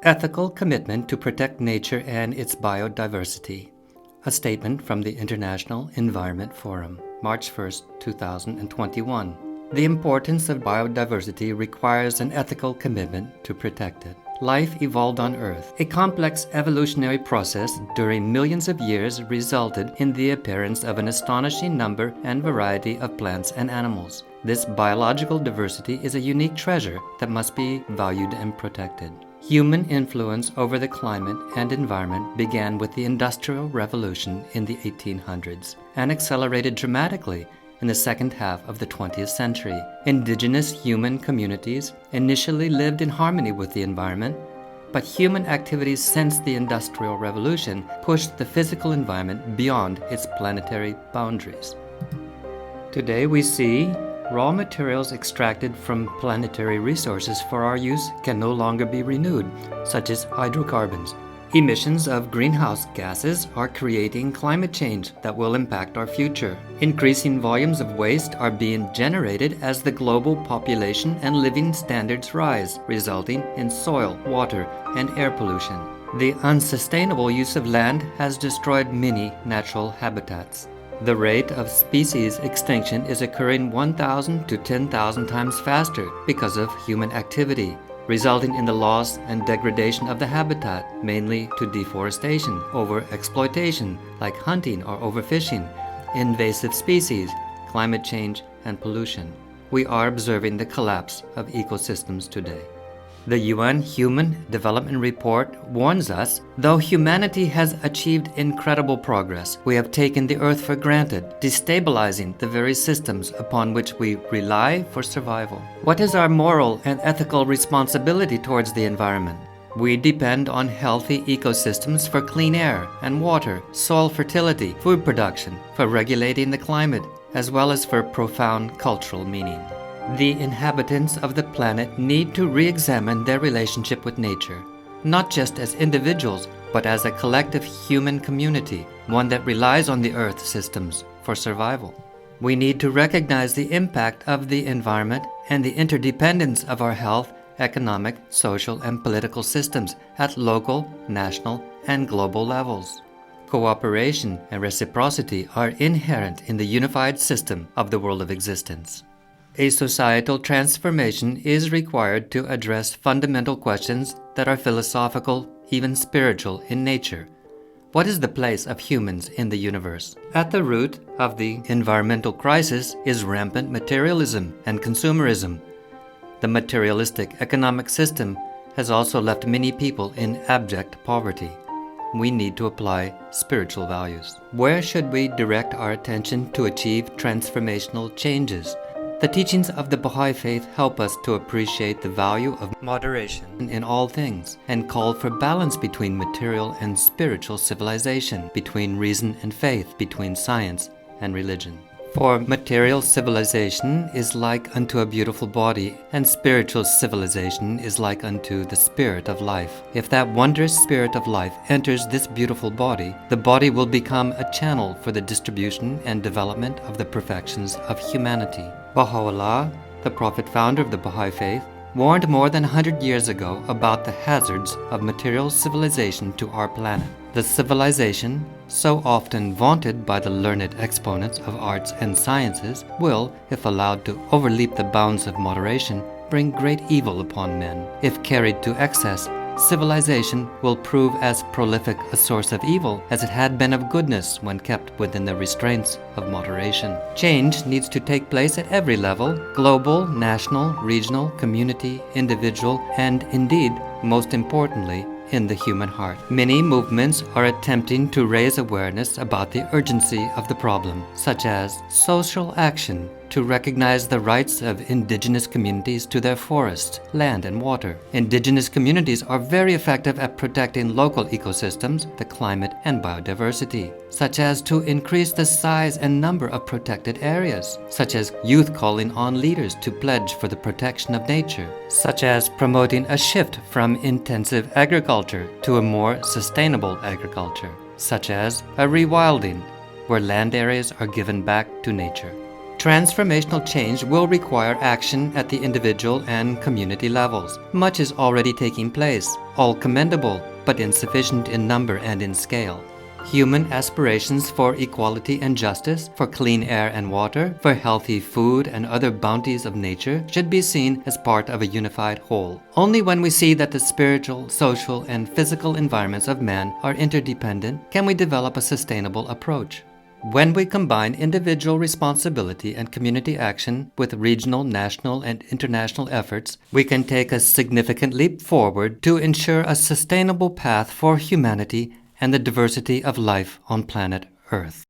Ethical Commitment to Protect Nature and its Biodiversity. A statement from the International Environment Forum, March 1, 2021. The importance of biodiversity requires an ethical commitment to protect it. Life evolved on Earth. A complex evolutionary process during millions of years resulted in the appearance of an astonishing number and variety of plants and animals. This biological diversity is a unique treasure that must be valued and protected. Human influence over the climate and environment began with the Industrial Revolution in the 1800s and accelerated dramatically in the second half of the 20th century. Indigenous human communities initially lived in harmony with the environment, but human activities since the Industrial Revolution pushed the physical environment beyond its planetary boundaries. Today we see raw materials extracted from planetary resources for our use can no longer be renewed, such as hydrocarbons. Emissions of greenhouse gases are creating climate change that will impact our future. Increasing volumes of waste are being generated as the global population and living standards rise, resulting in soil, water, and air pollution. The unsustainable use of land has destroyed many natural habitats. The rate of species extinction is occurring 1,000 to 10,000 times faster because of human activity, resulting in the loss and degradation of the habitat, mainly to deforestation, overexploitation, like hunting or overfishing, invasive species, climate change, and pollution. We are observing the collapse of ecosystems today. The UN Human Development Report warns us, though humanity has achieved incredible progress, we have taken the earth for granted, destabilizing the very systems upon which we rely for survival. What is our moral and ethical responsibility towards the environment? We depend on healthy ecosystems for clean air and water, soil fertility, food production, for regulating the climate, as well as for profound cultural meaning. The inhabitants of the planet need to re-examine their relationship with nature, not just as individuals, but as a collective human community, one that relies on the Earth systems for survival. We need to recognize the impact of the environment and the interdependence of our health, economic, social, and political systems at local, national, and global levels. Cooperation and reciprocity are inherent in the unified system of the world of existence. A societal transformation is required to address fundamental questions that are philosophical, even spiritual in nature. What is the place of humans in the universe? At the root of the environmental crisis is rampant materialism and consumerism. The materialistic economic system has also left many people in abject poverty. We need to apply spiritual values. Where should we direct our attention to achieve transformational changes? The teachings of the Baha'i Faith help us to appreciate the value of moderation in all things and call for balance between material and spiritual civilization, between reason and faith, between science and religion. For material civilization is like unto a beautiful body, and spiritual civilization is like unto the spirit of life. If that wondrous spirit of life enters this beautiful body, the body will become a channel for the distribution and development of the perfections of humanity. Baha'u'llah, the prophet founder of the Baha'i Faith, warned more than 100 years ago about the hazards of material civilization to our planet. The civilization, so often vaunted by the learned exponents of arts and sciences, will, if allowed to overleap the bounds of moderation, bring great evil upon men. If carried to excess, civilization will prove as prolific a source of evil as it had been of goodness when kept within the restraints of moderation. Change needs to take place at every level: global, national, regional, community, individual, and indeed, most importantly, in the human heart. Many movements are attempting to raise awareness about the urgency of the problem, such as social action to recognize the rights of indigenous communities to their forests, land, and water. Indigenous communities are very effective at protecting local ecosystems, the climate, and biodiversity, such as to increase the size and number of protected areas, such as youth calling on leaders to pledge for the protection of nature, such as promoting a shift from intensive agriculture to a more sustainable agriculture, such as a rewilding, where land areas are given back to nature. Transformational change will require action at the individual and community levels. Much is already taking place, all commendable, but insufficient in number and in scale. Human aspirations for equality and justice, for clean air and water, for healthy food and other bounties of nature should be seen as part of a unified whole. Only when we see that the spiritual, social, and physical environments of man are interdependent can we develop a sustainable approach. When we combine individual responsibility and community action with regional, national, and international efforts, we can take a significant leap forward to ensure a sustainable path for humanity and the diversity of life on planet Earth.